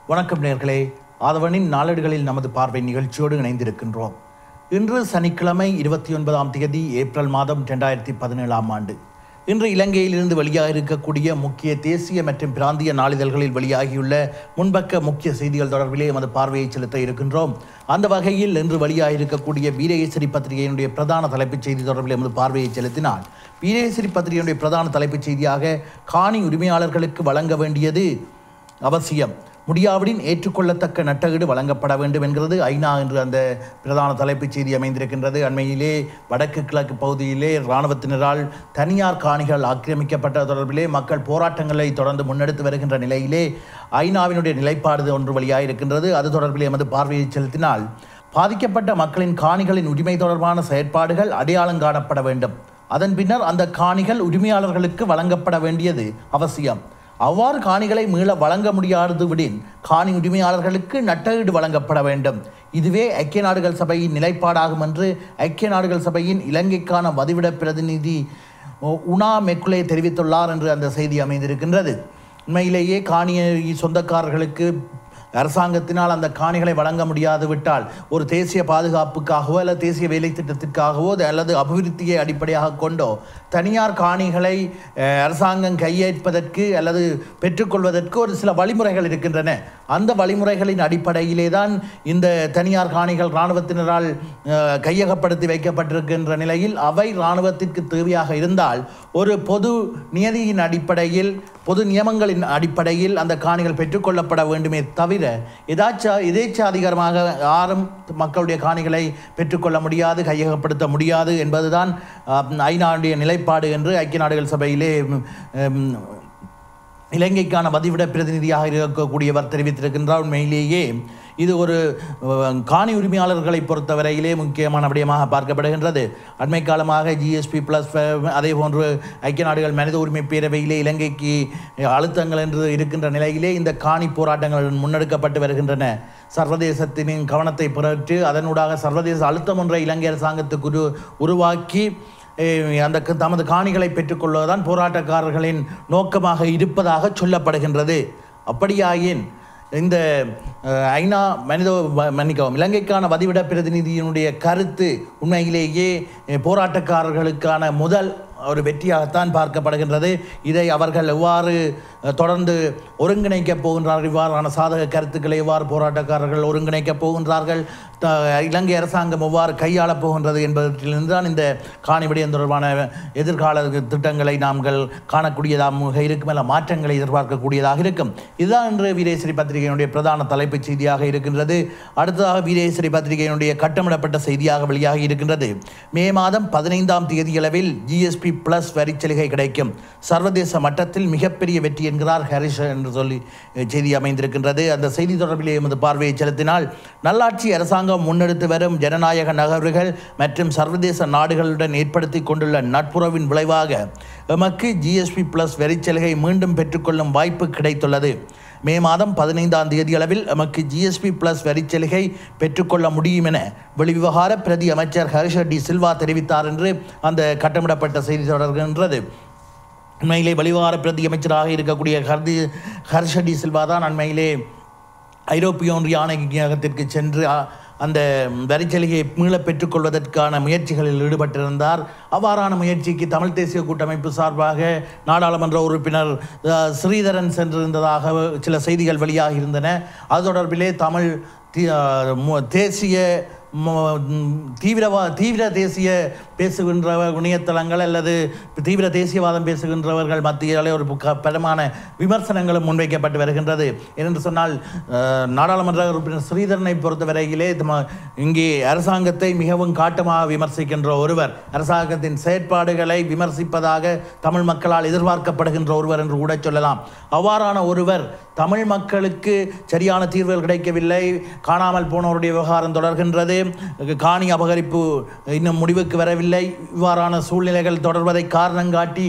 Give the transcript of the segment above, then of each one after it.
வணக்கம் நேயர்களே, ஆதவனின் நாளேடுகளில் நமது பார்வை நிகழ்ச்சியோடு இணைந்திருக்கின்றோம். இன்று சனிக்கிழமை 29ஆம் தேதி ஏப்ரல் மாதம் 2017ஆம் ஆண்டு. இன்று இலங்கையிலிருந்து வெளியாக இருக்கக்கூடிய முக்கிய தேசிய மற்றும் பிராந்திய நாளிதழ்களில் வெளியாகியுள்ள முன்பக்க முக்கிய செய்திகள் தொடர்பிலே எமது பார்வையை செலுத்த இருக்கின்றோம். அந்த வகையில் இன்று வெளியாக இருக்கக்கூடிய வீரகேசரி பத்திரிகையினுடைய பிரதான தலைப்புச் செய்தி தொடர்பில் எமது பார்வையை செலுத்தினால், வீரகேசரி பத்திரிகையினுடைய பிரதான தலைப்புச் செய்தியாக காணி உரிமையாளர்களுக்கு வழங்க வேண்டியது அவசியம், முடியாவிடின் ஏற்றுக்கொள்ளத்தக்க நட்டஈடு வழங்கப்பட வேண்டும் என்கிறது ஐநா என்று அந்த பிரதான தலைப்புச் செய்தி அமைந்திருக்கின்றது. அண்மையிலே வடக்கு கிழக்கு பகுதியிலே இராணுவத்தினரால் தனியார் காணிகள் ஆக்கிரமிக்கப்பட்ட தொடர்பிலே மக்கள் போராட்டங்களை தொடர்ந்து முன்னெடுத்து வருகின்ற நிலையிலே ஐநாவினுடைய நிலைப்பாடு ஒன்று வழியாக இருக்கின்றது. அது தொடர்பிலே எமது பார்வையை செலுத்தினால், பாதிக்கப்பட்ட மக்களின் காணிகளின் உரிமை தொடர்பான செயற்பாடுகள் அடையாளம் காணப்பட வேண்டும். அதன் பின்னர் அந்த காணிகள் உரிமையாளர்களுக்கு வழங்கப்பட வேண்டியது அவசியம். அவ்வாறு காணிகளை மீள வழங்க முடியாது விடின் காணி உரிமையாளர்களுக்கு நட்டஈடு வழங்கப்பட வேண்டும். இதுவே ஐக்கிய நாடுகள் சபையின் நிலைப்பாடாகும் என்று ஐக்கிய நாடுகள் சபையின் இலங்கைக்கான வதிவிட பிரதிநிதி உனா மெக்குலே தெரிவித்துள்ளார் என்று அந்த செய்தி அமைந்திருக்கின்றது. உண்மையிலேயே காணி சொந்தக்காரர்களுக்கு அரசாங்கத்தினால் அந்த காணிகளை வழங்க முடியாது விட்டால், ஒரு தேசிய பாதுகாப்புக்காகவோ அல்லது தேசிய வேலை திட்டத்திற்காகவோ அல்லது அபிவிருத்தியை அடிப்படையாக கொண்டோ தனியார் காணிகளை அரசாங்கம் கையேற்பதற்கு அல்லது பெற்றுக்கொள்வதற்கு ஒரு சில வழிமுறைகள் இருக்கின்றன. அந்த வழிமுறைகளின் அடிப்படையிலே தான் இந்த தனியார் காணிகள் இராணுவத்தினரால் கையகப்படுத்தி வைக்கப்பட்டிருக்கின்ற நிலையில் அவை இராணுவத்திற்கு தேவையாக இருந்தால் ஒரு பொது நியதியின் அடிப்படையில், பொது நியமங்களின் அடிப்படையில் அந்த காணிகள் பெற்றுக்கொள்ளப்பட வேண்டுமே தவிர எதேச்சாதிகாரமாக யாரும் மக்களுடைய காணிகளை பெற்றுக்கொள்ள முடியாது, கையகப்படுத்த முடியாது என்பதுதான் ஐநாவுடைய நிலைப்பாடு என்று ஐக்கிய நாடுகள் சபையிலே இலங்கைக்கான வதிவிட பிரதிநிதியாக இருக்கக்கூடியவர் தெரிவித்திருக்கின்றார். உண்மையிலேயே இது ஒரு காணி உரிமையாளர்களை பொறுத்தவரையிலே முக்கியமான விடயமாக பார்க்கப்படுகின்றது. அண்மை காலமாக GSP+, அதே போன்று ஐக்கிய நாடுகள் மனித உரிமை பேரவையிலே இலங்கைக்கு அழுத்தங்கள் என்று இருக்கின்ற நிலையிலே இந்த காணி போராட்டங்கள் முன்னெடுக்கப்பட்டு வருகின்றன. சர்வதேசத்தின் கவனத்தை பெற்று அதனூடாக சர்வதேச அழுத்தம் ஒன்றை இலங்கை அரசாங்கத்துக்கு உருவாக்கி அந்த தமது காணிகளை பெற்றுக்கொள்வதுதான் போராட்டக்காரர்களின் நோக்கமாக இருப்பதாக சொல்லப்படுகின்றது. அப்படியாயின் இந்த ஐநா இலங்கைக்கான வதிவிட பிரதிநிதியினுடைய கருத்து உண்மையிலேயே போராட்டக்காரர்களுக்கான முதல் ஒரு வெற்றியாகத்தான் பார்க்கப்படுகின்றது. இதை அவர்கள் எவ்வாறு தொடர்ந்து ஒருங்கிணைக்கப் போகின்றார்கள், இவ்வாறான சாதக கருத்துக்களை எவ்வாறு போராட்டக்காரர்கள் ஒருங்கிணைக்கப் போகின்றார்கள், இலங்கை அரசாங்கம் எவ்வாறு கையாளப் போகின்றது என்பதிலிருந்து தான் இந்த காணி விடயம் தொடர்பான எதிர்கால திட்டங்களை நாங்கள் காணக்கூடியதாக இருக்கும், அல்ல மாற்றங்களை எதிர்பார்க்கக்கூடியதாக இருக்கும். இதுதான் இன்று வீரகேசரி பத்திரிகையினுடைய பிரதான தலைப்புச் செய்தியாக இருக்கின்றது. அடுத்ததாக வீரகேசரி பத்திரிகையினுடைய கட்டமிடப்பட்ட செய்தியாக வெளியாகி இருக்கின்றது. மே மாதம் 15ஆம் தேதியளவில் GSP+ வரிச்சலுகை கிடைக்கும், சர்வதேச மட்டத்தில் மிகப்பெரிய வெற்றி என்கிறார் ஹரிஷ் என்று சொல்லி செய்தி அமைந்திருக்கின்றது. அந்த செய்தி தொடர்பிலே எமது பார்வையை செலுத்தினால், நல்லாட்சி அரசாங்கம் முன்னெடுத்து வரும் ஜனநாயக நகர்வுகள் மற்றும் சர்வதேச நாடுகளுடன் ஏற்படுத்தி கொண்டுள்ள நட்புறவின் விளைவாக எமக்கு GSP+ வரிச்சலுகை மீண்டும் பெற்றுக்கொள்ளும் வாய்ப்பு கிடைத்துள்ளது. மே மாதம் 15ஆம் தேதியளவில் எமக்கு GSP+ வரிச்சலுகை பெற்றுக்கொள்ள முடியும் என வெளிவிவகார பிரதி அமைச்சர் ஹரிஷ டி சில்வா தெரிவித்தார் என்று அந்த கட்டமிடப்பட்ட செய்தி தொடர்கின்றது. உண்மையிலே வெளிவிவகார பிரதி அமைச்சராக இருக்கக்கூடிய ஹரிஷ டி சில்வா தான் அண்மையிலே ஐரோப்பிய ஒன்றிய ஆணையகத்திற்கு சென்று அந்த வரிச்சலுகையை மீள பெற்றுக்கொள்வதற்கான முயற்சிகளில் ஈடுபட்டிருந்தார். அவ்வாறான முயற்சிக்கு தமிழ் தேசிய கூட்டமைப்பு சார்பாக நாடாளுமன்ற உறுப்பினர் ஸ்ரீதரன் சென்றிருந்ததாக சில செய்திகள் வெளியாகி இருந்தன. அது தொடர்பிலே தமிழ் தேசிய தீவிர தேசிய பேசுகின்ற இணையதளங்கள் அல்லது தீவிர தேசியவாதம் பேசுகின்றவர்கள் மத்தியிலே ஒரு பலமான விமர்சனங்களும் முன்வைக்கப்பட்டு வருகின்றது. ஏனென்று சொன்னால், நாடாளுமன்ற உறுப்பினர் ஸ்ரீதரனை பொறுத்தவரையிலே இங்கே அரசாங்கத்தை மிகவும் காட்டமாக விமர்சிக்கின்ற ஒருவர், அரசாங்கத்தின் செயற்பாடுகளை விமர்சிப்பதாக தமிழ் மக்களால் எதிர்பார்க்கப்படுகின்ற ஒருவர் என்று கூட சொல்லலாம். அவ்வாறான ஒருவர் தமிழ் மக்களுக்கு சரியான தீர்வுகள் கிடைக்கவில்லை, காணாமல் போனவருடைய விவகாரம் தொடர்கின்றது, காணி அபகரிப்பு இன்னும் முடிவுக்கு வரவில்லை, இவ்வாறான சூழ்நிலைகள் தொடர்வதை காரணம் காட்டி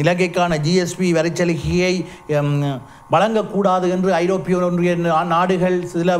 இலங்கைக்கான GSP வரிச்சலுகையை வழங்கக்கூடாது என்று ஐரோப்பிய ஒன்றிய நாடுகள் சில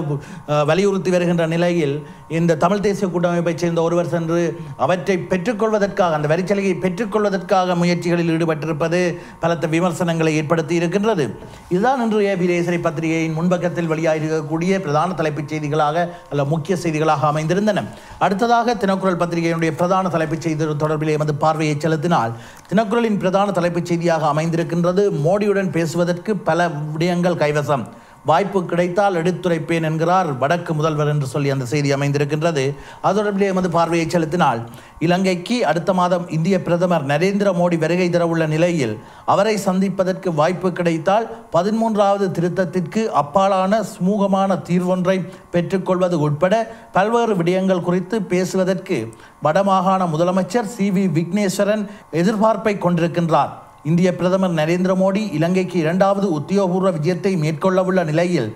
வலியுறுத்தி வருகின்ற நிலையில் இந்த தமிழ் தேசிய கூட்டமைப்பைச் சேர்ந்த ஒருவர் சென்று அவற்றை பெற்றுக்கொள்வதற்காக அந்த வரிச்சலுகையை பெற்றுக்கொள்வதற்காக முயற்சிகளில் ஈடுபட்டிருப்பது பலத்த விமர்சனங்களை ஏற்படுத்தி இருக்கின்றது. இதுதான் இன்றைய வீரேசரை பத்திரிகையின் முன்பக்கத்தில் வெளியாகிருக்கக்கூடிய பிரதான தலைப்புச் செய்திகளாக அல்ல முக்கிய செய்திகளாக அமைந்திருந்தன. அடுத்ததாக தினக்குரல் பத்திரிகையினுடைய பிரதான தலைப்புச் செய்தி தொடர்பில் எமது பார்வையை செலுத்தினால் தினக்குரலின் பிரதான தலைப்புச் செய்தியாக அமைந்திருக்கின்றது மோடியுடன் பேசுவதற்கு பல விடயங்கள் கைவசம், வாய்ப்பு கிடைத்தால் எடுத்துரைப்பேன் என்கிறார் வடக்கு முதல்வர் என்று சொல்லி அந்த செய்தி அமைந்திருக்கின்றது. அது தொடர்பிலே எமது பார்வையை செலுத்தினால் இலங்கைக்கு அடுத்த மாதம் இந்திய பிரதமர் நரேந்திர மோடி வருகை தரவுள்ள நிலையில் அவரை சந்திப்பதற்கு வாய்ப்பு கிடைத்தால் 13வது திருத்தத்திற்கு அப்பாலான சுமூகமான தீர்வொன்றை பெற்றுக்கொள்வது உட்பட பல்வேறு விடயங்கள் குறித்து பேசுவதற்கு வடமாகாண முதலமைச்சர் CV விக்னேஸ்வரன் எதிர்பார்ப்பை கொண்டிருக்கின்றார். இந்திய பிரதமர் நரேந்திர மோடி இலங்கைக்கு 2வது உத்தியோகபூர்வ விஜயத்தை மேற்கொள்ளவுள்ள நிலையில்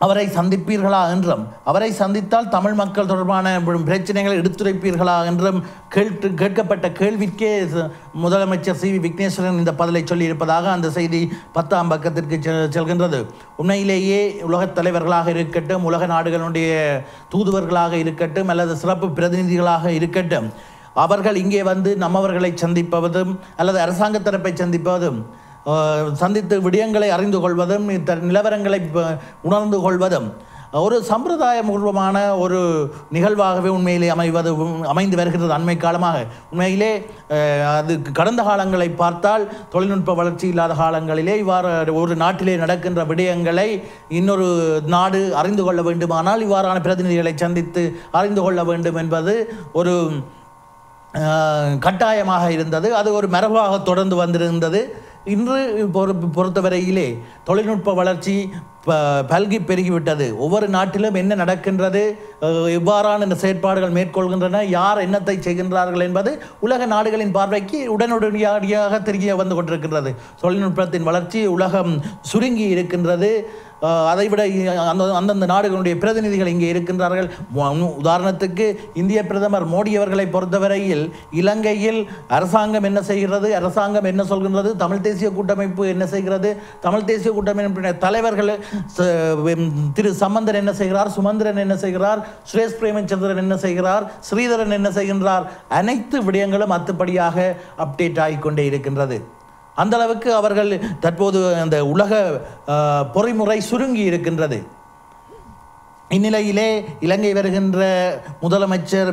அவரை சந்திப்பீர்களா என்றும் அவரை சந்தித்தால் தமிழ் மக்கள் தொடர்பான பிரச்சனைகளை எடுத்துரைப்பீர்களா என்றும் கேட்கப்பட்ட கேள்விக்கே முதலமைச்சர் CV விக்னேஸ்வரன் இந்த பதிலை சொல்லியிருப்பதாக அந்த செய்தி 10ஆம் பக்கத்திற்கு செல்கின்றது. உண்மையிலேயே உலகத் தலைவர்களாக இருக்கட்டும், உலக நாடுகளுடைய தூதுவர்களாக இருக்கட்டும் அல்லது சிறப்பு பிரதிநிதிகளாக இருக்கட்டும், அவர்கள் இங்கே வந்து நம்மவர்களை சந்திப்பதும் அல்லது அரசாங்க தரப்பை சந்திப்பதும் சந்தித்து விடயங்களை அறிந்து கொள்வதும் நிலவரங்களை உணர்ந்து கொள்வதும் ஒரு சம்பிரதாயபூர்வமான ஒரு நிகழ்வாகவே உண்மையிலே அமைந்து வருகிறது அண்மை காலமாக. உண்மையிலே அது கடந்த காலங்களை பார்த்தால் தொழில்நுட்ப வளர்ச்சி இல்லாத காலங்களிலே இவ்வாறு ஒரு நாட்டிலே நடக்கின்ற விடயங்களை இன்னொரு நாடு அறிந்து கொள்ள வேண்டுமானால் இவ்வாறான பிரதிநிதிகளை சந்தித்து அறிந்து கொள்ள வேண்டும் என்பது ஒரு கட்டாயமாக இருந்தது. அது ஒரு மரபாக தொடர்ந்து வந்திருந்தது. இன்று பொறுத்தவரையிலே தொழில்நுட்ப வளர்ச்சி பல்கி பெருகிவிட்டது. ஒவ்வொரு நாட்டிலும் என்ன நடக்கின்றது, எவ்வாறான இந்த செயற்பாடுகள் மேற்கொள்கின்றன, யார் என்னத்தை செய்கின்றார்கள் என்பது உலக நாடுகளின் பார்வைக்கு உடனடியாக தெரிய வந்து கொண்டிருக்கின்றது. தொழில்நுட்பத்தின் வளர்ச்சி உலகம் சுருங்கி இருக்கின்றது. அதைவிட அந்தந்த நாடுகளுடைய பிரதிநிதிகள் இங்கே இருக்கின்றார்கள். உதாரணத்துக்கு இந்திய பிரதமர் மோடி அவர்களை பொறுத்தவரையில் இலங்கையில் அரசாங்கம் என்ன செய்கிறது, அரசாங்கம் என்ன சொல்கின்றது, தமிழ் தேசிய கூட்டமைப்பு என்ன செய்கிறது, தமிழ் தேசிய கூட்டமைப்பின் தலைவர்கள் திரு சம்பந்தன் என்ன செய்கிறார், சுமந்திரன் என்ன செய்கிறார், சுரேஷ் பிரேமச்சந்திரன் என்ன செய்கிறார், ஸ்ரீதரன் என்ன செய்கின்றார், அனைத்து விடயங்களும் அத்துப்படியாக அப்டேட் ஆகிக்கொண்டே இருக்கின்றது. அந்த அளவுக்கு அவர்கள் தற்போது அந்த உலக பொறிமுறை சுருங்கி இருக்கின்றது. இந்நிலையிலே இலங்கை வருகின்ற முதலமைச்சர்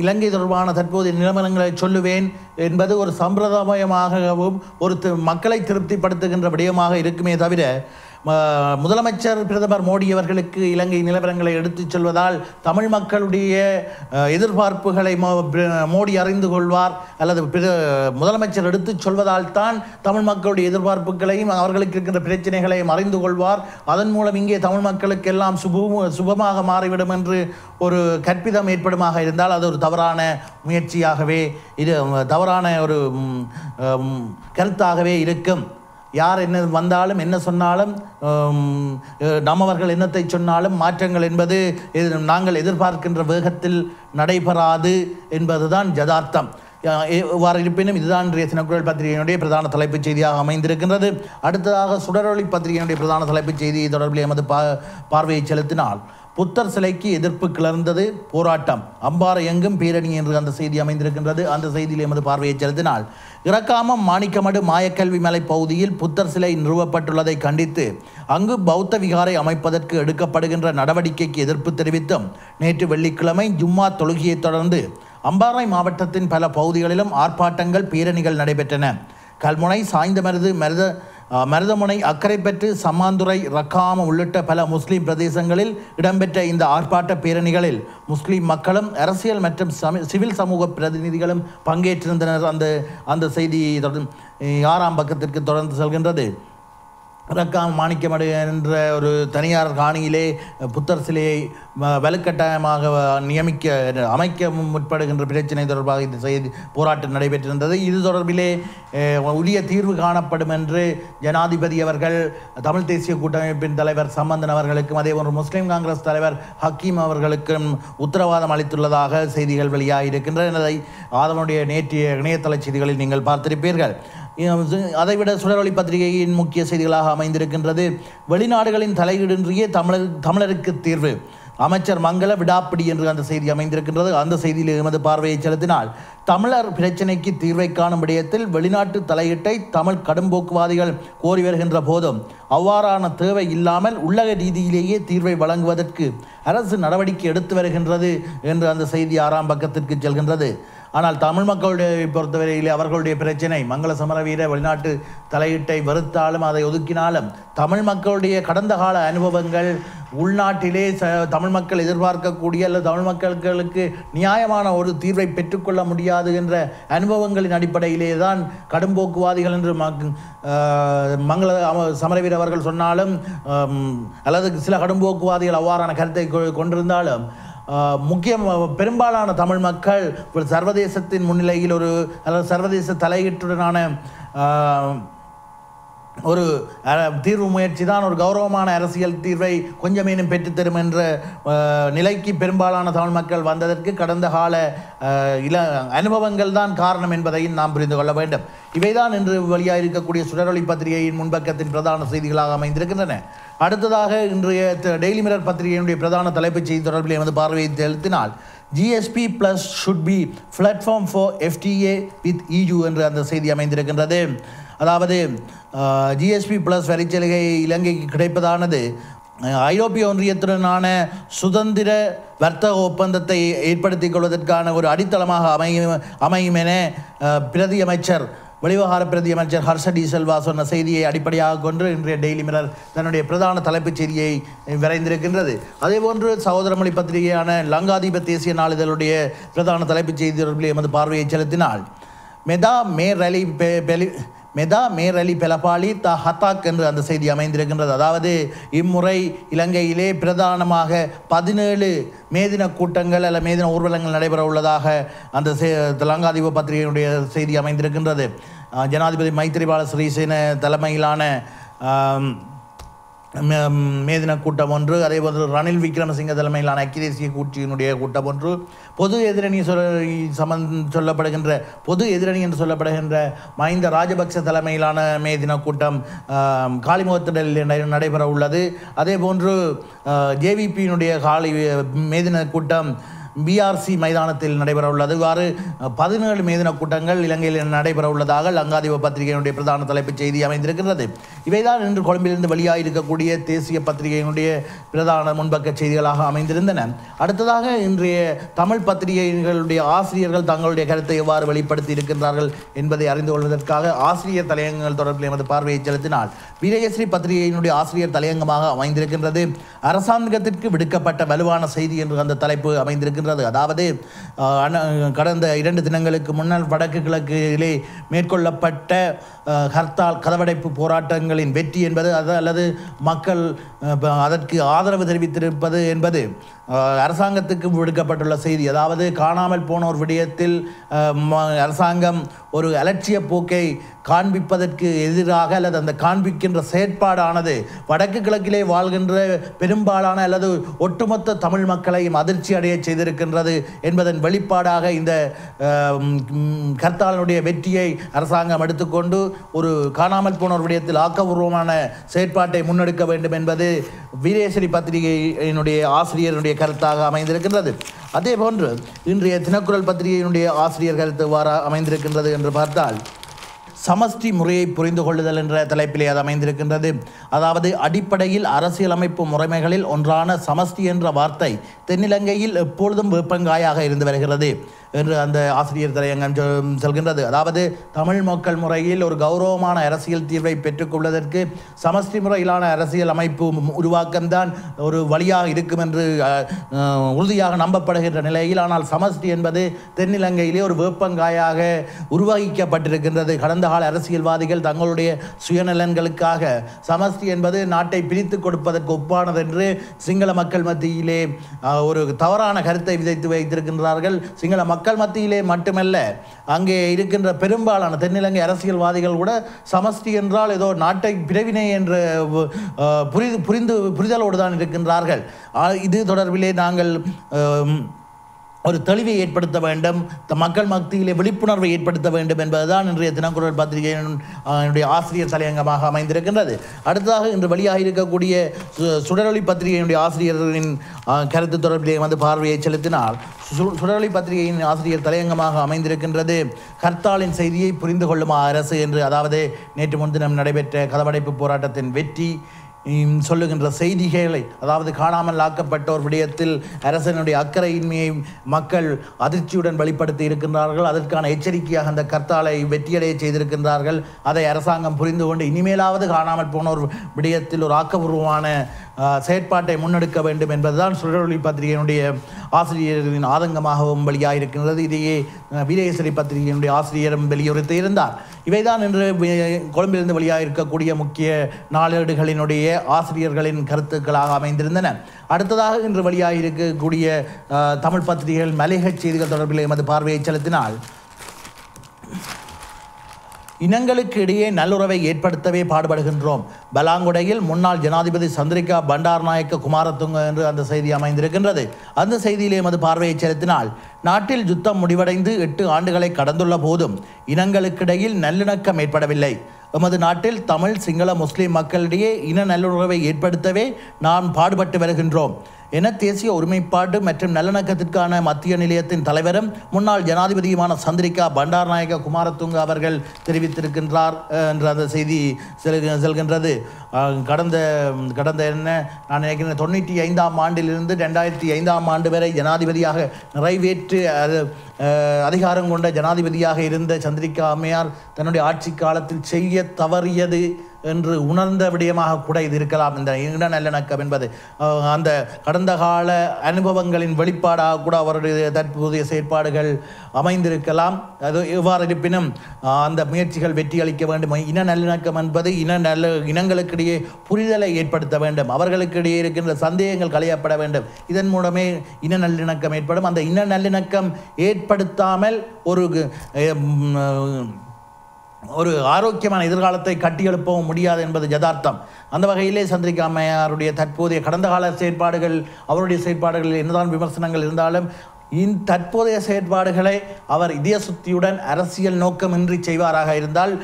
இலங்கை தொடர்பான தற்போதைய நிலவரங்களை சொல்லுவேன் என்பது ஒரு சம்பிரதாயமாகவும் ஒரு மக்களை திருப்திப்படுத்துகின்ற விடயமாக இருக்குமே தவிர முதலமைச்சர் பிரதமர் மோடி அவர்களுக்கு இலங்கை நிலவரங்களை எடுத்துச் சொல்வதால் தமிழ் மக்களுடைய எதிர்பார்ப்புகளை மோடி அறிந்து கொள்வார் அல்லது முதலமைச்சர் எடுத்துச் சொல்வதால் தான் தமிழ் மக்களுடைய எதிர்பார்ப்புகளையும் அவர்களுக்கு இருக்கின்ற பிரச்சனைகளையும் அறிந்து கொள்வார். அதன் மூலம் இங்கே தமிழ் மக்களுக்கு எல்லாம் சுபமாக மாறிவிடும் என்று ஒரு கற்பிதம் ஏற்படுமாக இருந்தால் அது ஒரு தவறான முயற்சியாகவே தவறான ஒரு கருத்தாகவே இருக்கும். யார் என்ன வந்தாலும் என்ன சொன்னாலும் நம்மவர்கள் என்னத்தை சொன்னாலும் மாற்றங்கள் என்பது நாங்கள் எதிர்பார்க்கின்ற வேகத்தில் நடைபெறாது என்பதுதான் யதார்த்தம். இவ்வாறு இருப்பினும் இதுதான் இன்றைய தினக்குரல் பத்திரிகையினுடைய பிரதான தலைப்புச் செய்தியாக அமைந்திருக்கின்றது. அடுத்ததாக சுடரொளி பத்திரிகையினுடைய பிரதான தலைப்புச் செய்தி தொடர்பில் எமது பார்வையை செலுத்தினால் புத்தர் சிலைக்கு எதிர்ப்பு கிளர்ந்தது, போராட்டம், அம்பாறை எங்கும் பேரணி என்று அந்த செய்தி அமைந்திருக்கின்றது. அந்த செய்தியில் எமது பார்வையை செலுத்தினால் இறக்காமம் மாணிக்கமடு மாயக்கல்வி மலை பகுதியில் புத்தர் சிலை நிறுவப்பட்டுள்ளதை கண்டித்து அங்கு பௌத்த விகாரை அமைப்பதற்கு எடுக்கப்படுகின்ற நடவடிக்கைக்கு எதிர்ப்பு தெரிவித்தும் நேற்று வெள்ளிக்கிழமை ஜும்மா தொழுகையை தொடர்ந்து அம்பாறை மாவட்டத்தின் பல பகுதிகளிலும் ஆர்ப்பாட்டங்கள் பேரணிகள் நடைபெற்றன. கல்முனை, மருதமுனை, அக்கரைப்பற்று, சம்மாந்துறை, ரக்காமம் உள்ளிட்ட பல முஸ்லீம் பிரதேசங்களில் இடம்பெற்ற இந்த ஆர்ப்பாட்ட பேரணிகளில் முஸ்லீம் மக்களும் அரசியல் மற்றும் சிவில் சமூக பிரதிநிதிகளும் பங்கேற்றிருந்தனர். அந்த செய்தி 6ஆம் பக்கத்திற்கு தொடர்ந்து செல்கின்றது. ரக்காம் மாணிக்கமடு என்ற ஒரு தனியார் காணியிலே புத்தர் சிலையை வலுக்கட்டாயமாக அமைக்க முற்படுகின்ற பிரச்சனை தொடர்பாக இந்த செய்தி போராட்டம் நடைபெற்றிருந்தது. இது தொடர்பிலே உரிய தீர்வு காணப்படும் என்று ஜனாதிபதி அவர்கள் தமிழ் தேசிய கூட்டமைப்பின் தலைவர் சம்பந்தன் அவர்களுக்கும் அதேபோன்று முஸ்லீம் காங்கிரஸ் தலைவர் ஹக்கீம் அவர்களுக்கும் உத்தரவாதம் அளித்துள்ளதாக செய்திகள் வெளியாகியிருக்கின்றன. அதனுடைய நேற்றைய இணையதள செய்திகளில் நீங்கள் பார்த்திருப்பீர்கள். அதைவிட சுடரொளி பத்திரிகையின் முக்கிய செய்திகளாக அமைந்திருக்கின்றது. வெளிநாடுகளின் தலையீடின்றியே தமிழருக்கு தீர்வு, அமைச்சர் மங்கள விடாப்பிடி என்று அந்த செய்தி அமைந்திருக்கின்றது. அந்த செய்தியில் எமது பார்வையை செலுத்தினால், தமிழர் பிரச்சினைக்கு தீர்வை காணும் விடயத்தில் வெளிநாட்டு தலையீட்டை தமிழ் கடும்போக்குவாதிகள் கோரி வருகின்ற போதும் அவ்வாறான தேவை இல்லாமல் உள்ளக ரீதியிலேயே தீர்வை வழங்குவதற்கு அரசு நடவடிக்கை எடுத்து வருகின்றது என்று அந்த செய்தி 6ஆம் பக்கத்திற்கு செல்கின்றது. ஆனால் தமிழ் மக்களுடைய பொறுத்தவரையிலே அவர்களுடைய பிரச்சனை, மங்கள சமரவீர வெளிநாட்டு தலையீட்டை வெறுத்தாலும் அதை ஒதுக்கினாலும் தமிழ் மக்களுடைய கடந்த கால அனுபவங்கள், உள்நாட்டிலே தமிழ் மக்கள் எதிர்பார்க்கக்கூடிய அல்லது தமிழ் மக்களுக்கு நியாயமான ஒரு தீர்வை பெற்றுக்கொள்ள முடியாது என்ற அனுபவங்களின் அடிப்படையிலே தான் கடும்போக்குவாதிகள் என்று மங்கள சமரவீர அவர்கள் சொன்னாலும் அல்லது சில கடும்போக்குவாதிகள் அவ்வாறான கருத்தை கொண்டிருந்தாலும் பெரும்பாலான தமிழ் மக்கள் சர்வதேசத்தின் முன்னிலையில் அல்லது சர்வதேச தலையீட்டுடனான ஒரு தீர்வு முயற்சி தான் ஒரு கௌரவமான அரசியல் தீர்வை கொஞ்சமேனும் பெற்றுத்தரும் என்ற நிலைக்கு பெரும்பாலான தமிழ் மக்கள் வந்ததற்கு கடந்த கால அனுபவங்கள் தான் காரணம் என்பதையும் நாம் புரிந்து கொள்ள வேண்டும். இவைதான் இன்று வெளியாக இருக்கக்கூடிய சுடரொளி பத்திரிகையின் முன்பக்கத்தின் பிரதான செய்திகளாக அமைந்திருக்கின்றன. அடுத்ததாக இன்றைய டெய்லி மிரர் பத்திரிகையினுடைய பிரதான தலைப்புச் செய்தி தொடர்பில் எமது பார்வையை செலுத்தினால், GSP Plus should be platform for FTA with EU என்று அந்த செய்தி அமைந்திருக்கின்றது. அதாவது GSP Plus வரிச்சலுகை இலங்கைக்கு கிடைப்பதானது ஐரோப்பிய ஒன்றியத்துடனான சுதந்திர வர்த்தக ஒப்பந்தத்தை ஏற்படுத்திக் கொள்வதற்கான ஒரு அடித்தளமாக அமையும் என வெளிவகார பிரதி அமைச்சர் ஹர்ஷ டி செல்வா சொன்ன செய்தியை அடிப்படையாக கொண்டு இன்றைய டெய்லி மிரர் தன்னுடைய பிரதான தலைப்புச் செய்தியை வரைந்திருக்கின்றது. அதேபோன்று சகோதரமொழி பத்திரிகையான லங்காதீப தேசிய நாளிதழுடைய பிரதான தலைப்புச் செய்தி தொடர்பில் எமது பார்வையை செலுத்தினால், மெதா மேரலி பெலபாலி ஹத்தாக் என்று அந்த செய்தி அமைந்திருக்கின்றது. அதாவது இம்முறை இலங்கையிலே பிரதானமாக 17 மேதின கூட்டங்கள் அல்ல மேதின ஊர்வலங்கள் நடைபெற உள்ளதாக அந்த லங்காதீப பத்திரிகையினுடைய செய்தி அமைந்திருக்கின்றது. ஜனாதிபதி மைத்திரிபால சிறிசேன தலைமையிலான மேதின கூட்டம் ஒன்று, அதேபோன்று ரணில் விக்ரமசிங்க தலைமையிலான ஐக்கிய தேசிய கட்சியினுடைய கூட்டம் ஒன்று, பொது எதிரணி என்று சொல்லப்படுகின்ற மஹிந்த ராஜபக்ச தலைமையிலான மேதின கூட்டம் காலிமுகத்திடலில் நடைபெற உள்ளது. அதேபோன்று ஜேவிபியினுடைய மேதின கூட்டம் BRC மைதானத்தில் நடைபெற உள்ளது. இவ்வாறு 17 மேதின கூட்டங்கள் இலங்கையில் நடைபெற உள்ளதாக லங்காதீப பத்திரிகையினுடைய பிரதான தலைப்புச் செய்தி அமைந்திருக்கின்றது. இவைதான் இன்று கொழும்பிலிருந்து வெளியாக இருக்கக்கூடிய தேசிய பத்திரிகையினுடைய பிரதான முன்பக்க செய்திகளாக அமைந்திருந்தன. அடுத்ததாக இன்றைய தமிழ் பத்திரிகைகளுடைய ஆசிரியர்கள் தங்களுடைய கருத்தை எவ்வாறு வெளிப்படுத்தி இருக்கின்றார்கள் என்பதை அறிந்து கொள்வதற்காக ஆசிரியர் தலையங்கங்கள் தொடர்பில் எமது பார்வையை செலுத்தினால், வீரகேசரி பத்திரிகையினுடைய ஆசிரியர் தலையங்கமாக அமைந்திருக்கின்றது. அரசாங்கத்திற்கு விடுக்கப்பட்ட வலுவான செய்தி என்று அந்த தலைப்பு அமைந்திருக்கிறது. அதாவது கடந்த 2 தினங்களுக்கு முன்னால் வடக்கு கிழக்கிலே மேற்கொள்ளப்பட்ட ஹர்த்தால் கதவடைப்பு போராட்டங்களின் வெற்றி என்பது அல்லது மக்கள் அதற்கு ஆதரவு தெரிவித்திருப்பது என்பது அரசாங்கத்துக்கு விடுக்கப்பட்டுள்ள செய்தி. அதாவது காணாமல் போனோர் விடயத்தில் அரசாங்கம் ஒரு அலட்சிய போக்கை காண்பிப்பதற்கு எதிராக அல்லது அந்த காண்பிக்கின்ற செயற்பாடானது வடக்கு கிழக்கிலே வாழ்கின்ற பெரும்பாலான அல்லது ஒட்டுமொத்த தமிழ் மக்களையும் அதிர்ச்சி அடைய செய்திருக்கின்றது என்பதன் வெளிப்பாடாக இந்த ஹர்த்தாலினுடைய வெற்றியை அரசாங்கம் எடுத்துக்கொண்டு ஒரு காணாமல் போனோர் விடயத்தில் ஆக்கபூர்வமான செயற்பாட்டை முன்னெடுக்க வேண்டும் என்பது வீரேசரி பத்திரிகையினுடைய ஆசிரியருடைய கருத்தாக அமைந்திருக்கின்றது. அதே போன்று இன்றைய தினக்குரல் பத்திரிகையினுடைய ஆசிரியர் கருத்து அமைந்திருக்கின்றது என்று பார்த்தால், சமஷ்டி முறையை புரிந்து கொள்ளுதல் என்ற தலைப்பிலே அது அமைந்திருக்கின்றது. அதாவது அடிப்படையில் அரசியலமைப்பு முறைமைகளில் ஒன்றான சமஷ்டி என்ற வார்த்தை தென்னிலங்கையில் எப்பொழுதும் வேப்பங்காயாக இருந்து வருகிறது என்று அந்த ஆசிரியர் தலையங்கம் சொல்கின்றது. அதாவது தமிழ் மக்கள் முறையில் ஒரு கௌரவமான அரசியல் தீர்வை பெற்றுக்கொள்வதற்கு சமஷ்டி முறையிலான அரசியல் அமைப்பு உருவாக்கம்தான் ஒரு வழியாக இருக்கும் என்று உறுதியாக நம்பப்படுகின்ற நிலையில், ஆனால் சமஷ்டி என்பது தென்னிலங்கையிலே ஒரு வேப்பங்காயாக உருவாக்கப்பட்டிருக்கின்றது. கடந்த கால அரசியல்வாதிகள் தங்களுடைய சுயநலன்களுக்காக சமஷ்டி என்பது நாட்டை பிரித்து கொடுப்பதற்கு ஒப்பானது என்று சிங்கள மக்கள் மத்தியிலே ஒரு தவறான கருத்தை விதைத்து வைத்திருக்கின்றார்கள். சிங்கள மக்கள் மத்தியிலே மட்டுமல்ல, அங்கே இருக்கின்ற பெரும்பாலான தென்னிலங்கை அரசியல்வாதிகள் கூட சமஷ்டி என்றால் ஏதோ நாட்டை பிரிவினை என்ற புரிதலோடு தான் இருக்கின்றார்கள். இது தொடர்பிலே நாங்கள் ஒரு தெளிவை ஏற்படுத்த வேண்டும், மக்கள் மத்தியிலே விழிப்புணர்வை ஏற்படுத்த வேண்டும் என்பதுதான் இன்றைய தினக்குரல் பத்திரிகையினுடைய ஆசிரியர் தலையங்கமாக அமைந்திருக்கின்றது. அடுத்ததாக இன்று வெளியாக இருக்கக்கூடிய சுடரொளி பத்திரிகையினுடைய ஆசிரியர்களின் கருத்து தொடர்பிலே பார்வையை செலுத்தினால், சுடரொளி பத்திரிகையின் ஆசிரியர் தலையங்கமாக அமைந்திருக்கின்றது ஹர்த்தாலின் செய்தியை புரிந்து கொள்ளுமா அரசு என்று. அதாவது நேற்று முன்தினம் நடைபெற்ற கதவடைப்பு போராட்டத்தின் வெற்றி சொல்லுகின்ற செய்திகளை, அதாவது காணாமல் ஆக்கப்பட்டோர் விடயத்தில் அரசனுடைய அக்கறையின்மையை மக்கள் அதிர்ச்சியுடன் வெளிப்படுத்தி இருக்கின்றார்கள். அதற்கான எச்சரிக்கையாக அந்த கர்த்தாலை வெற்றியடைய செய்திருக்கின்றார்கள். அதை அரசாங்கம் புரிந்து கொண்டு இனிமேலாவது காணாமல் போனோர் விடயத்தில் ஒரு ஆக்கபூர்வமான செயற்பாட்டை முன்னெடுக்க வேண்டும் என்பதுதான் சுடரொளி பத்திரிகையினுடைய ஆசிரியர்களின் ஆதங்கமாகவும் வெளியாக இருக்கின்றது. இதையே வீரேஸ்வரி பத்திரிகையினுடைய ஆசிரியரும் வெளியுறுத்தி இருந்தார். இவைதான் இன்று கொழும்பிலிருந்து வெளியாக இருக்கக்கூடிய முக்கிய நாளேடுகளினுடைய ஆசிரியர்களின் கருத்துக்களாக அமைந்திருந்தன. அடுத்ததாக இன்று வெளியாக இருக்கக்கூடிய தமிழ் பத்திரிகைகள் மலையக செய்திகள் தொடர்பில் எமது பார்வையை செலுத்தினால், இனங்களுக்கு இடையே நல்லுறவை ஏற்படுத்தவே பாடுபடுகின்றோம். பலாங்குடையில் முன்னாள் ஜனாதிபதி சந்திரிகா பண்டாரநாயக்க குமாரதுங்க என்று அந்த செய்தி அமைந்திருக்கின்றது. அந்த செய்தியிலே எமது பார்வையை செலுத்தினால், நாட்டில் யுத்தம் முடிவடைந்து 8 ஆண்டுகளை கடந்துள்ள போதும் இனங்களுக்கிடையில் நல்லிணக்கம் ஏற்படவில்லை. எமது நாட்டில் தமிழ், சிங்கள, முஸ்லிம் மக்களிடையே இன நல்லுறவை ஏற்படுத்தவே நாம் பாடுபட்டு வருகின்றோம் என தேசிய ஒருமைப்பாடு மற்றும் நல்லிணக்கத்திற்கான மத்திய நிலையத்தின் தலைவரும் முன்னாள் ஜனாதிபதியுமான சந்திரிகா பண்டாரநாயக்க குமாரதுங்க அவர்கள் தெரிவித்திருக்கின்றார் என்ற அந்த செய்தி செல்கின்றது. கடந்த என்ன நான் நினைக்கிறேன் 95ஆம் ஆண்டிலிருந்து 2005ஆம் ஆண்டு வரை ஜனாதிபதியாக நிறைவேற்று அதிகாரம் கொண்ட ஜனாதிபதியாக இருந்த சந்திரிகா அம்மையார் தன்னுடைய ஆட்சி காலத்தில் செய்ய தவறியது என்று உணர்ந்த விடயமாக கூட இது இருக்கலாம். இந்த இன நல்லிணக்கம் என்பது அந்த கடந்த கால அனுபவங்களின் வெளிப்பாடாக கூட அவருடைய தற்போதைய செயற்பாடுகள் அமைந்திருக்கலாம். அது எவ்வாறு இருப்பினும் அந்த முயற்சிகள் வெற்றி அளிக்க வேண்டும். இன நல்லிணக்கம் என்பது இனங்களுக்கிடையே புரிதலை ஏற்படுத்த வேண்டும். அவர்களுக்கிடையே இருக்கின்ற சந்தேகங்கள் களையப்பட வேண்டும். இதன் மூலமே இன நல்லிணக்கம் ஏற்படும். அந்த இன நல்லிணக்கம் ஏற்படுத்தாமல் ஒரு ஆரோக்கியமான எதிர்காலத்தை கட்டியெழுப்பவும் முடியாது என்பது யதார்த்தம். அந்த வகையிலே சந்திரிகா அம்மையாருடைய தற்போதைய கடந்த கால செயற்பாடுகள், அவருடைய செயற்பாடுகளில் என்னதான் விமர்சனங்கள் இருந்தாலும் தற்போதைய செயற்பாடுகளை அவர் இதய சுத்தியுடன் அரசியல் நோக்கமின்றி செய்வாராக இருந்தால்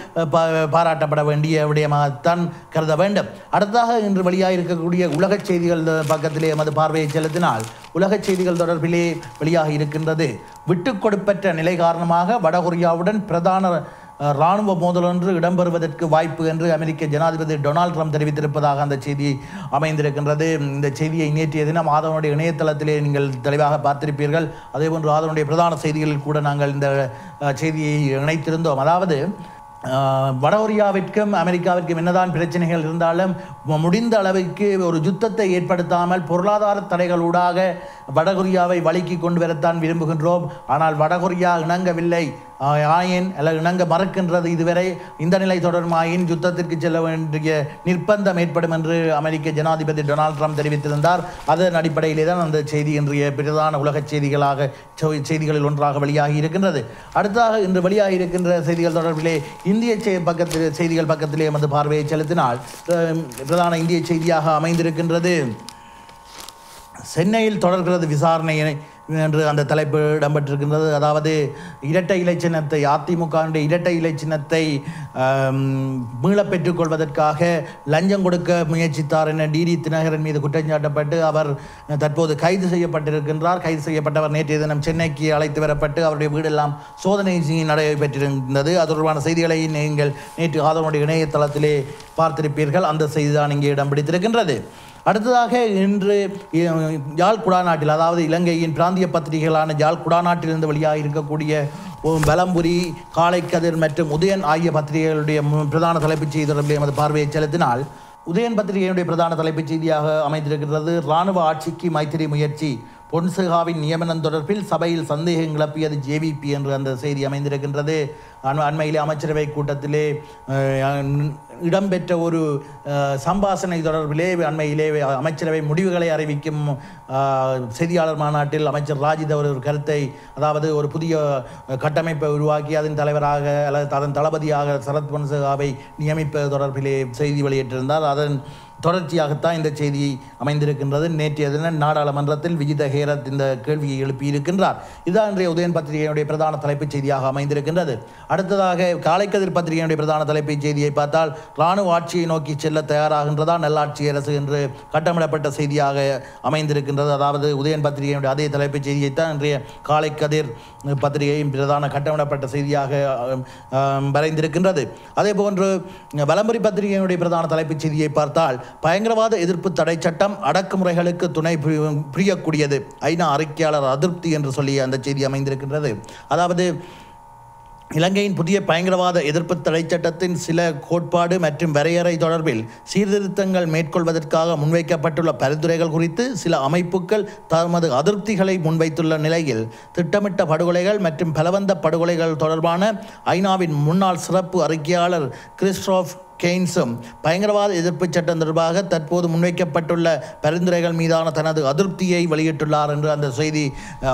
பாராட்டப்பட வேண்டிய விடயமாகத்தான் கருத வேண்டும். அடுத்ததாக இன்று வெளியாக இருக்கக்கூடிய உலக செய்திகள் பக்கத்திலே எமது பார்வையை செலுத்தினால், உலக செய்திகள் தொடர்பிலே வெளியாக இருக்கின்றது விட்டுக் கொடுப்பற்ற நிலை காரணமாக வடகொரியாவுடன் பிரதான இராணுவ மோதல் ஒன்று இடம்பெறுவதற்கு வாய்ப்பு என்று அமெரிக்க ஜனாதிபதி டொனால்ட் ட்ரம்ப் தெரிவித்திருப்பதாக அந்த செய்தி அமைந்திருக்கின்றது. இந்த செய்தியை நேற்றைய தினம் ஆதவனுடைய இணையதளத்திலே நீங்கள் தெளிவாக பார்த்திருப்பீர்கள். அதேபோன்று ஆதவனுடைய பிரதான செய்திகளில் கூட நாங்கள் இந்த செய்தியை இணைத்திருந்தோம். அதாவது வடகொரியாவிற்கும் அமெரிக்காவிற்கும் என்னதான் பிரச்சனைகள் இருந்தாலும் முடிந்த அளவுக்கு ஒரு யுத்தத்தை ஏற்படுத்தாமல் பொருளாதார தடைகளூடாக வடகொரியாவை வழிக்கு கொண்டு வரத்தான் விரும்புகின்றோம். ஆனால் வடகொரியா இணங்கவில்லை, இணங்க மறுக்கின்றது. இதுவரை இந்த நிலை தொடருமாயின் யுத்தத்திற்கு செல்ல வேண்டிய நிர்பந்தம் ஏற்படும் என்று அமெரிக்க ஜனாதிபதி டொனால்ட் ட்ரம்ப் தெரிவித்திருந்தார். அதன் அடிப்படையிலே தான் அந்த செய்தி இன்றைய பிரதான உலக செய்திகளில் ஒன்றாக வெளியாகி இருக்கின்றது. அடுத்ததாக இன்று வெளியாகி இருக்கின்ற செய்திகள் தொடர்பிலே இந்திய செய்திகள் பக்கத்திலே எமது பார்வையை செலுத்தினால், பிரதான இந்திய செய்தியாக அமைந்திருக்கின்றது சென்னையில் தொடர்கிறது விசாரணை என்று அந்த தலைப்பு இடம்பெற்றிருக்கின்றது. அதாவது இரட்டை இலை சின்னத்தை, அதிமுகவினுடைய இரட்டை இலை சின்னத்தை மீளப் பெற்றுக்கொள்வதற்காக லஞ்சம் கொடுக்க முயற்சித்தார் என டிடி தினகரன் மீது குற்றஞ்சாட்டப்பட்டு அவர் தற்போது கைது செய்யப்பட்டிருக்கின்றார். கைது செய்யப்பட்டவர் நேற்றைய தினம் சென்னைக்கு அழைத்து வரப்பட்டு அவருடைய வீடெல்லாம் சோதனை நடைபெற்றிருந்தது. அது தொடர்பான செய்திகளை நீங்கள் நேற்று ஆதவனுடைய இணையதளத்திலே பார்த்திருப்பீர்கள். அந்த செய்தி தான் இங்கே இடம் பிடித்திருக்கின்றது. அடுத்ததாக இன்று யாழ் குடாநாட்டில், அதாவது இலங்கையின் பிராந்திய பத்திரிகைகளான யாழ் குடாநாட்டிலிருந்து வெளியாக இருக்கக்கூடிய பலம்புரி, காலைக்கதிர் மற்றும் உதயன் ஆகிய பத்திரிகைகளுடைய பிரதான தலைப்புச் செய்தி தொடர்பில் எமது பார்வையை செலுத்தினால், உதயன் பத்திரிகையினுடைய பிரதான தலைப்புச் செய்தியாக அமைந்திருக்கிறது இராணுவ ஆட்சிக்கு மைத்திரி முயற்சி, பொன்சேகாவின் நியமனம் தொடர்பில் சபையில் சந்தேகம் கிளப்பியது ஜேவிபி என்று அந்த செய்தி அமைந்திருக்கின்றது. அண்மையிலே அமைச்சரவை கூட்டத்திலே இடம்பெற்ற ஒரு சம்பாஷணை தொடர்பிலே அண்மையிலே அமைச்சரவை முடிவுகளை அறிவிக்கும் செய்தியாளர் மாநாட்டில் அமைச்சர் ராஜித் அவர் ஒரு கருத்தை, அதாவது ஒரு புதிய கட்டமைப்பை உருவாக்கி அதன் தலைவராக அல்லது அதன் தளபதியாக சரத் பொன்சேகாவை நியமிப்பது தொடர்பிலே செய்தி வெளியிட்டிருந்தார். அதன் தொடர்ச்சியாகத்தான் இந்த செய்தி அமைந்திருக்கின்றது. நேற்றைய தினம் நாடாளுமன்றத்தில் விஜித ஹேரத் இந்த கேள்வியை எழுப்பியிருக்கின்றார். இதுதான் இன்றைய உதயன் பத்திரிகையினுடைய பிரதான தலைப்புச் செய்தியாக அமைந்திருக்கின்றது. அடுத்ததாக காலைக்கதிர் பத்திரிகையினுடைய பிரதான தலைப்புச் செய்தியை பார்த்தால், இராணுவ ஆட்சியை நோக்கி செல்ல தயாராகின்றதா நல்லாட்சி அரசு என்று கட்டமிடப்பட்ட செய்தியாக அமைந்திருக்கின்றது. அதாவது உதயன் பத்திரிகையினுடைய அதே தலைப்புச் செய்தியைத்தான் இன்றைய காலைக்கதிர் பத்திரிகையின் பிரதான கட்டமிடப்பட்ட செய்தியாக வரைந்திருக்கின்றது. அதே போன்று வலம்புரி பத்திரிகையினுடைய பிரதான தலைப்புச் செய்தியை பார்த்தால், பயங்கரவாத எதிர்ப்பு தடை சட்டம் அடக்குமுறைகளுக்கு துணை புரியக்கூடியது, ஐநா அறிக்கையாளர் அதிருப்தி என்று சொல்லி அந்த செய்தி அமைந்திருக்கின்றது. அதாவது இலங்கையின் புதிய பயங்கரவாத எதிர்ப்பு தடை சட்டத்தின் சில கோட்பாடு மற்றும் வரையறை தொடர்பில் சீர்திருத்தங்கள் மேற்கொள்வதற்காக முன்வைக்கப்பட்டுள்ள பரிந்துரைகள் குறித்து சில அமைப்புகள் தமது அதிருப்திகளை முன்வைத்துள்ள நிலையில், திட்டமிட்ட படுகொலைகள் மற்றும் பலவந்த படுகொலைகள் தொடர்பான ஐநாவின் முன்னாள் சிறப்பு அறிக்கையாளர் கிறிஸ்டோஃப் கெய்ன்ஸும் பயங்கரவாத எதிர்ப்பு சட்டம் தொடர்பாக தற்போது முன்வைக்கப்பட்டுள்ள பரிந்துரைகள் மீதான தனது அதிருப்தியை வெளியிட்டுள்ளார் என்று அந்த செய்தி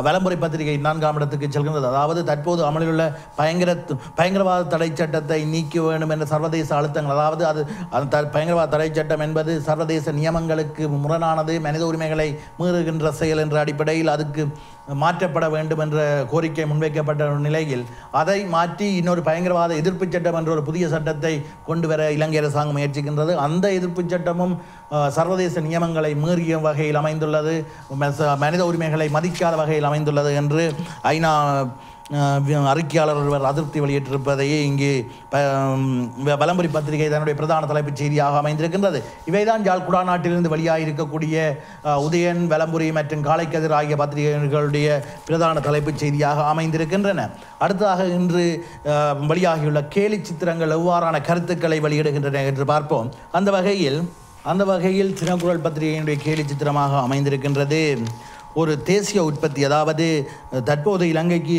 வலம்புரி பத்திரிகை 4ஆம் இடத்துக்கு செல்கின்றது. அதாவது தற்போது அமலிலுள்ள பயங்கரவாத தடை சட்டத்தை நீக்க வேண்டும் என்ற சர்வதேச அழுத்தங்கள், அதாவது அது பயங்கரவாத தடை சட்டம் என்பது சர்வதேச நியமங்களுக்கு முரணானது, மனித உரிமைகளை மீறுகின்ற செயல் என்ற அடிப்படையில் அதுக்கு மாற்றப்பட வேண்டும் என்ற கோரிக்கை முன்வைக்கப்பட்ட நிலையில் அதை மாற்றி இன்னொரு பயங்கரவாத எதிர்ப்பு சட்டம் என்ற ஒரு புதிய சட்டத்தை கொண்டு வர இலங்கை அரசாங்கம் முயற்சிக்கின்றது. அந்த எதிர்ப்பு சட்டமும் சர்வதேச நியமங்களை மீறிய வகையில் அமைந்துள்ளது, மனித உரிமைகளை மதிக்காத வகையில் அமைந்துள்ளது என்று ஐநா அறிக்கையாளர் ஒருவர் அதிருப்தி வெளியிட்டிருப்பதையே இங்கே வலம்புரி பத்திரிகை தன்னுடைய பிரதான தலைப்புச் செய்தியாக அமைந்திருக்கின்றது. இவைதான் யாழ் குடாநாட்டிலிருந்து வெளியாக இருக்கக்கூடிய உதயன், வலம்புரி மற்றும் காலைக்கதிர் ஆகிய பத்திரிகைகளுடைய பிரதான தலைப்புச் செய்தியாக அமைந்திருக்கின்றன. அடுத்ததாக இன்று வெளியாகியுள்ள கேலி சித்திரங்கள் எவ்வாறான கருத்துக்களை வெளியிடுகின்றன என்று பார்ப்போம். அந்த வகையில் தினக்குரல் பத்திரிகையினுடைய கேலி சித்திரமாக அமைந்திருக்கின்றது ஒரு தேசிய உற்பத்தி, அதாவது தற்போது இலங்கைக்கு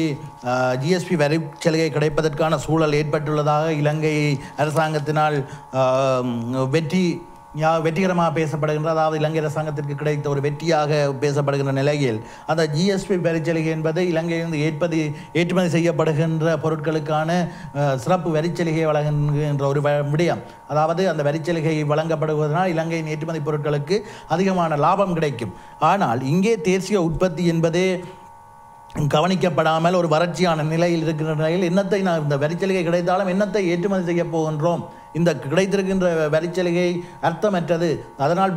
ஜிஎஸ்பி வரி சலுகை கிடைப்பதற்கான சூழல் ஏற்பட்டுள்ளதாக இலங்கை அரசாங்கத்தினால் வெற்றிகரமாக பேசப்படுகின்ற, அதாவது இலங்கை அரசாங்கத்திற்கு கிடைத்த ஒரு வெற்றியாக பேசப்படுகின்ற நிலையில் அந்த ஜிஎஸ்பி வரிச்சலுகை என்பது இலங்கையிலிருந்து ஏற்றுமதி செய்யப்படுகின்ற பொருட்களுக்கான சிறப்பு வரிச்சலுகை வழங்குகின்ற ஒரு விடயம். அதாவது அந்த வரிச்சலுகை வழங்கப்படுவதனால் இலங்கையின் ஏற்றுமதி பொருட்களுக்கு அதிகமான லாபம் கிடைக்கும். ஆனால் இங்கே தேசிய உற்பத்தி என்பதே கவனிக்கப்படாமல் ஒரு வறட்சியான நிலையில் இருக்கின்ற நிலையில் என்னத்தை இந்த வரிச்சலுகை கிடைத்தாலும் என்னத்தை ஏற்றுமதி செய்ய போகின்றோம், இந்த கிடைத்திருக்கின்ற வரிச்சலுகை அர்த்தமற்றது, அதனால்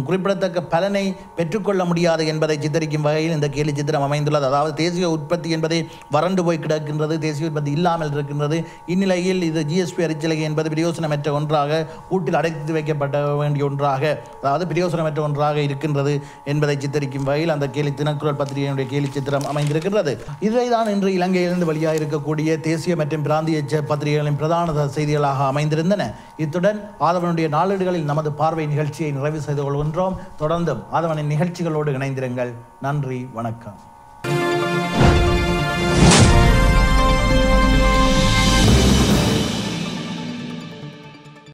குறிப்பிடத்தக்க பலனை பெற்றுக்கொள்ள முடியாது என்பதை சித்தரிக்கும் வகையில் இந்த கேலி சித்திரம் அமைந்துள்ளது. அதாவது தேசிய உற்பத்தி என்பதை வறண்டு போய் கிடக்கின்றது, தேசிய உற்பத்தி இல்லாமல் இருக்கின்றது. இந்நிலையில் இது ஜிஎஸ்பி வரிச்சலுகை என்பது பிரயோசனமற்ற ஒன்றாக, கூட்டில் அடைத்து வைக்கப்பட வேண்டிய ஒன்றாக, அதாவது பிரயோசனமற்ற ஒன்றாக இருக்கின்றது என்பதை சித்தரிக்கும் வகையில் அந்த தினக்குரல் பத்திரிகையினுடைய கேலி சித்திரம் அமைந்திருக்கின்றது. இதைதான் இன்று இலங்கையிலிருந்து வெளியாக இருக்கக்கூடிய தேசிய மற்றும் பிராந்திய பத்திரிகைகளின் பிரதான செய்திகளாக அமைந்திருந்தன. இத்துடன் ஆதவனுடைய நாளேடுகளில் நமது பார்வை நிகழ்ச்சியை நிறைவு செய்து கொள்கின்றோம். தொடர்ந்தும் ஆதவனின் நிகழ்ச்சிகளோடு இணைந்திருங்கள். நன்றி, வணக்கம்.